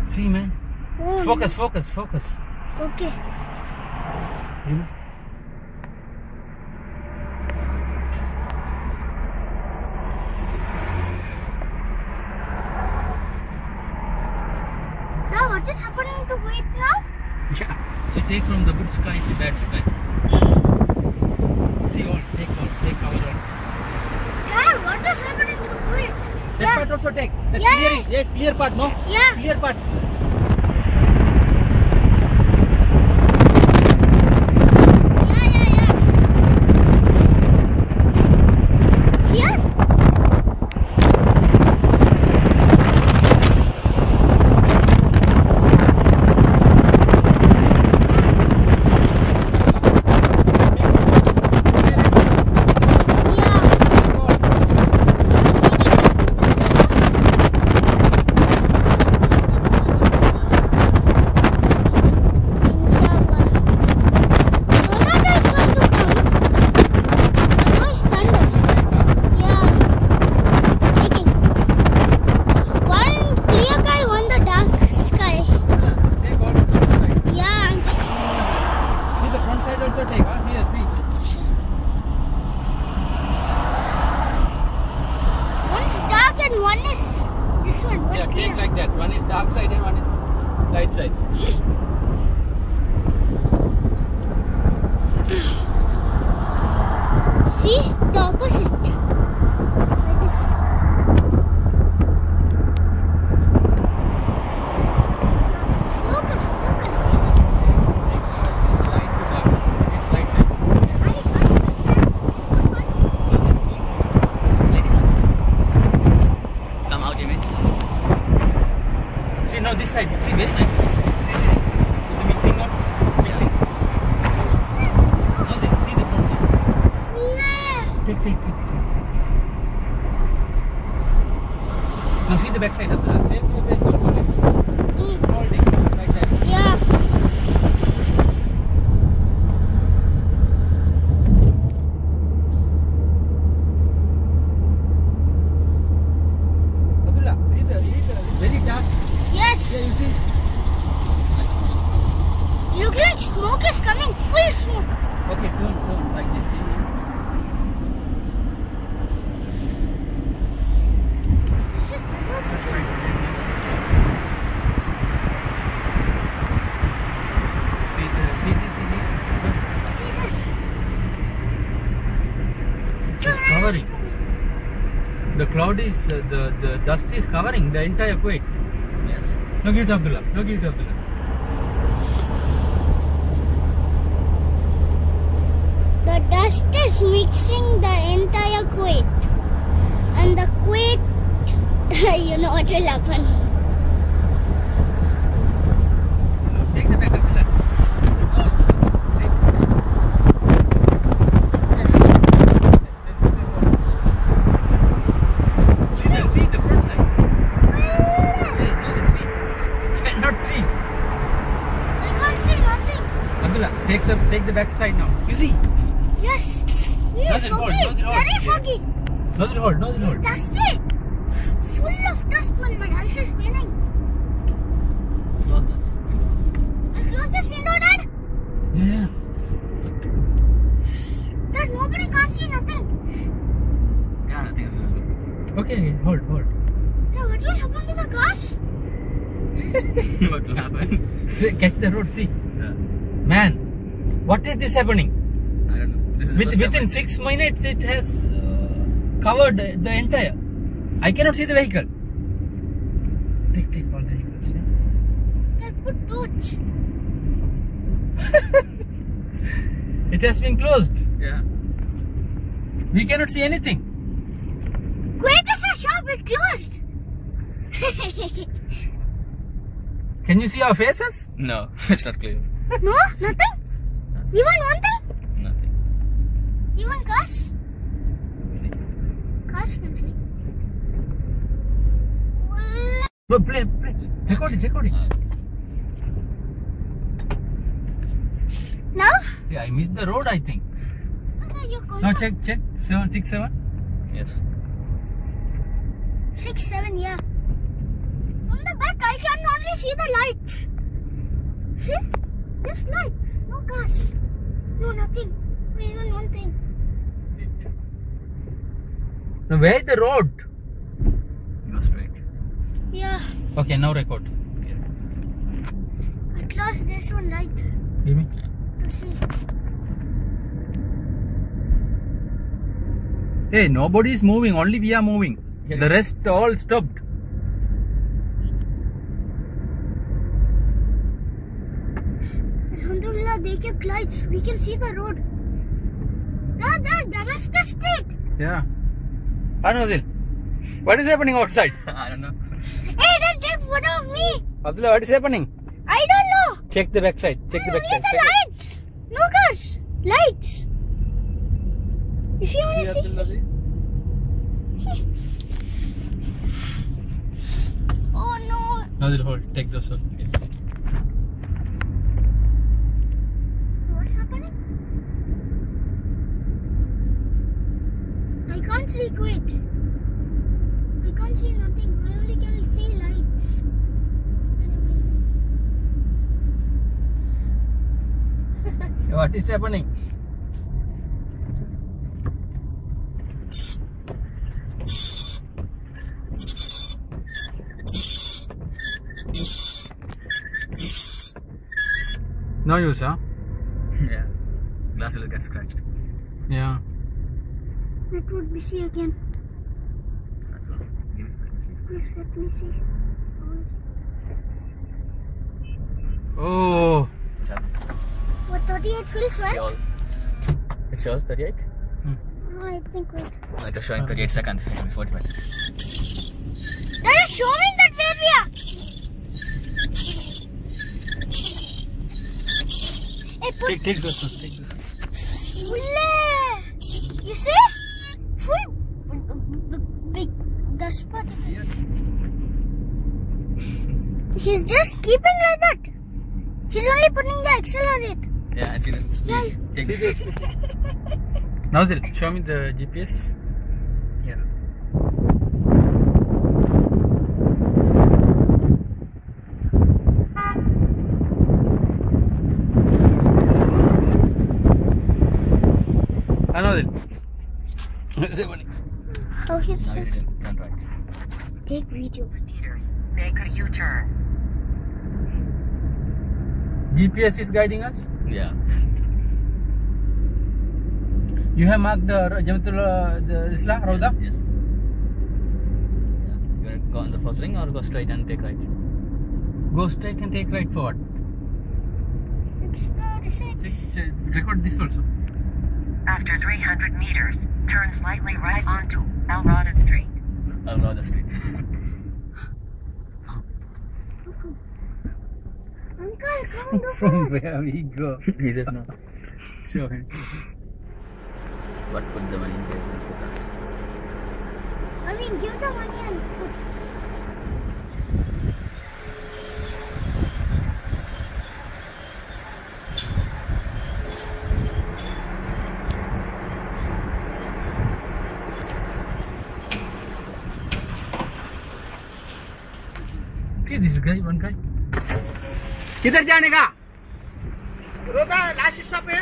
See, man. Oh, Focus, focus, focus. okay. Now, what is happening to Kuwait now? Yeah. So take from the good sky to bad sky. See all, take cover all. Dad, what is happening to Kuwait? That part also take. That Yeah, clearing. Yes, clear part, no? Yeah. Clear part. Here? Also take, huh? Here, see. One's dark and one is this one. What Yeah, clear? take like that. One is dark side and one is light side. See the opposite. Like this. Focus, focus. Light to dark. This light side. Come out, Jimmy. See, now this side. See, very nice. See. The mixing now. Mixing. Now see the front side. Take. Now see the back side of the face also. Holding like that. Yeah. Abdullah, see the very dark. Yes. Yeah, you see. Look like smoke is coming. Full smoke. Okay, don't like this. See. This is the See. See this. It's covering. The cloud is, the dust is covering the entire Kuwait. Yes. No, give it to Abdullah. The dust is mixing the entire Kuwait. And the Kuwait, you know what will happen. Take the back, Abdullah. See the front side. See. Cannot see. I can't see nothing. Abdullah, take the back side now. You see? Yes. Nose it hold, Foggy. nose it hold. Very Yeah. foggy. Nose it hold. It's dusty. Full of dust when my eyes is spinning. Close that. I'll close this window, Dad. Yeah. Dad, nobody can't see nothing. Yeah, nothing is visible. Okay, hold. Dad, what will happen to the cars? What will happen? See, catch the road, see. Yeah. Man, what is this happening? I don't know. This is within 6 minutes it has covered the entire. I cannot see the vehicle. Take all the vehicles. Yeah? Dad, put torch. It has been closed. Yeah. We cannot see anything. Kuwait is a shop, it closed. Can you see our faces? No, it's not clear. No, nothing? Even one thing? Nothing. Even cars? See. Cars can see. No, play. Record it. Now? Yeah, I missed the road, I think. Okay, you go. Now check. 767. Yes. 6, 7, yeah. see the lights. See? Just lights. No cars. No nothing. Even one thing. Now, where is the road? Go straight. Yeah. Okay, now record. At last there's one light. Give me. To see. Hey, nobody is moving. Only we are moving. The rest all stopped. Alhamdulillah, they kept lights. We can see the road. No, the Damascus Street. Yeah. Anozil, what is happening outside? I don't know. Hey, don't take photo of me. Abdullah, what is happening? I don't know. Check the backside. Check the Only backside. the lights. No cars. Lights. If you want to see. Oh no. Anozil, hold. Take those off. What's happening? I can't see Kuwait. I can't see nothing. I only can see lights. And everything. What is happening? No use, huh? Yeah. Glass will get scratched. Yeah. Network busy again. That's all. Give it. Let me see. Yes, let me see. Oh. What's happening? What, 38 feels See well? all. It shows 38. I think wait. No, it was showing 38 seconds. It will be 45. That is showing that where we are. Hey, put Take those off. Take those off. Ulle. You see? Full big dust particle. He's just keeping like that. He's only putting the accelerate. Yeah, it's in speed. Take See this. this? Nazil, show me the GPS. Here. Anozil. What is happening? Oh, he's Now you didn't turn right. take video. Meters. Make a U-turn. GPS is guiding us. Yeah. You have marked the Isla Rauda? Yes. Yeah. You want to go on the fourth ring or go straight and take right? Go straight and take right forward. 636. Record this also. After 300 meters, turn slightly right onto El Rada Street. I'll go the street. Uncle, come and do From fast. where we go. He says no. Show him. But put the money in there and put that. I mean, give the money and put. See this guy, one guy. किधर जाने का? रोदा last stop है